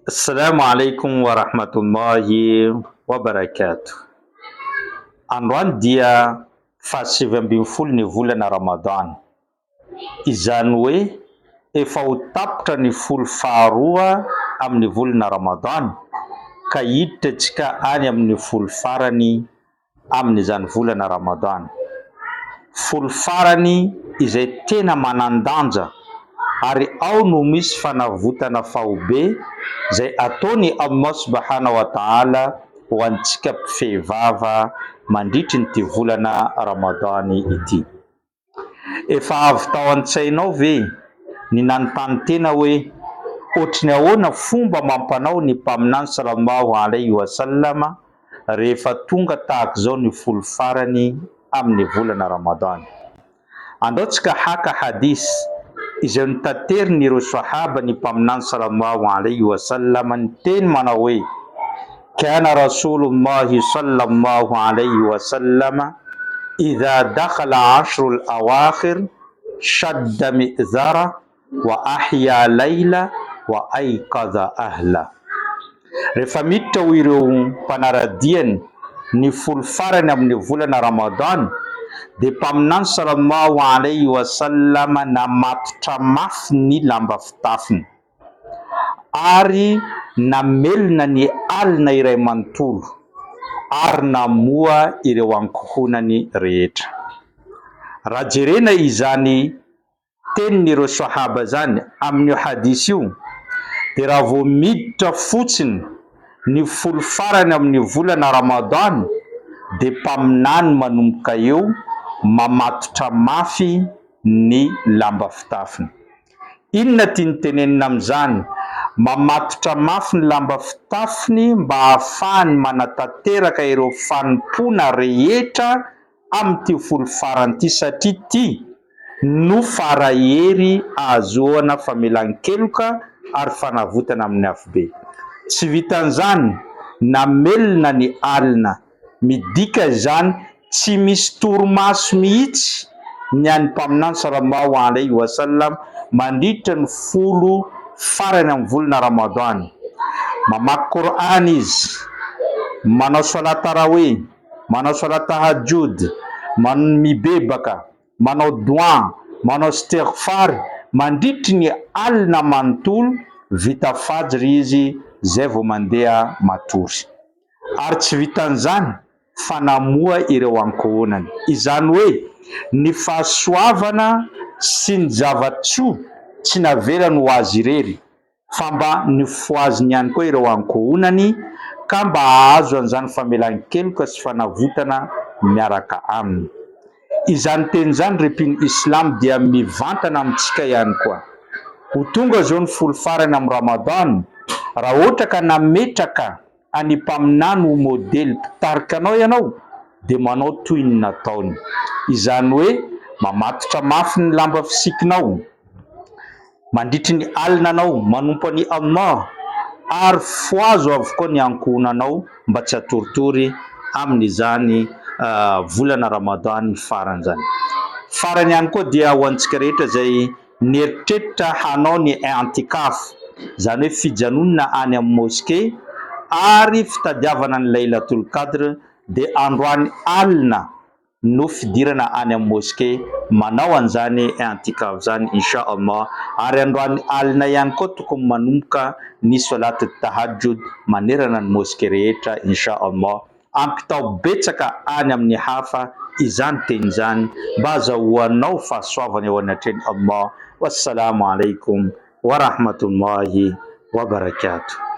Assalamu alaikum wa rahmatullahi wa barakatuh. Androany dia fahasivy ambin'ny folo ny volana Ramadan. Izany hoe efa ho tapitra ny folo faharoa amin'ny volana Ramadan ka hiditra antsika any amin'ny folo farany amin'izany volana Ramadan. Folo farany izay tena manandanja ary ao no misy fanavotana fahobe zay ataony Allah subhanahu wa ta'ala ho antsika mpifehivava mandritry ny volana Ramadany ity. Efa avy tao an-tsainao ve ny nanontany tena hoe ohatry ny ahoana fomba mampanao ny mpaminany sallallahu alaihi wasallam rehefa tonga tahaka zao ny folo farany amin'ny volana Ramadany. Andaotsika haka hadis izay notanteriny ireo sahaba ny mpaminany sallallahu alaihi wasallam ny teny manao hoe kana rasulullahi sallallahu alaihi wasallam idha dakhala ashrul awakhir shadda mi'zara wa ahya layla wa aikadha ahla. Rehefa miditra ho ireo mpanaradiany ny folo farany amin'ny volana Ramadan dia mpaminany sallallahu alaihi wasallam namatotra mafy ny lamba fitafiny ary namelona ny alina iray manontolo ary namoa ireo ankohonany rehetra. Raha jerena izany tenin'ireo sahaba zany amin'ny hadis io dia raha vao miditra fotsiny ny folo farany amin'ny volana Ramadan dia mpaminany manomboka eo mamatotra mafy ny lamba fitafiny. Inona tiany tenenina amin'izany? Mamatotra mafy ny lamba fitafiny mba ahafahany manatanteraka ireo fanompona rehetra amin'ity folo farany ity, satria ity no farahery ahazoana famelan-keloka ary fanavotana amin'ny afobe. Tsy vitan'izany namelona ny alina, midika izany tsy misy torimaso mihitsy ny an'ny mpaminany sallallahu alaihi wasallam mandritra ny folo farany amin'ny volana Ramadan. Mamaky Qur'an izy, manao salat tarawih, manao salat tahajjud, mibebaka, manao dua, manao istighfar mandritry ny alina manontolo, vita fajry izy zay vao mandeha matory. Ary tsy vitan'izany fa namoa ireo ankohonany. Izany hoe ny fahasoavana sy ny zavatsoa tsy navelany ho azy irery fa mba nifoaziny ihany koa ireo ankohonany ka mba ahazo an'izany famelan-keloka sy fanavotana miaraka aminy. Izany teny izany repin'ny Islam dia mivantana amintsika ihany koa. Ho tonga zao ny folo farany amin'ny Ramadan, raha ohatra ka nametraka any mpaminany ho modely mpitarika anao ianao dia manao toy ny nataony. Izany hoe mamatotra mafy ny lamba fisikinao, mandritry ny alinanao, manompo any Allah ary foazo avokoa ny ankohonanao mba tsy hatoritory amin'izany volana Ramadan farany zany. Farany ihany koa dia ho antsika rehetra zay nieritreritra hanao ny i'tikaf, zany hoe fijanonana any amin'ny moské ary fitadiavana ny Laylatul Qadr, dia androany alina no fidirana any amin'ny moské manao an'izany i'tikaf zany insha Allah. Ary androany alina ihany koa tokony manomboka ny salat tahajjud manerana ny moské rehetra insha Allah. Ampitao betsaka any amin'ny hafa izany teny izany mba azahoanao fahasoavana eo anatreny Allah. Wassalamu alaikum wa rahmatullahi wa barakatuh.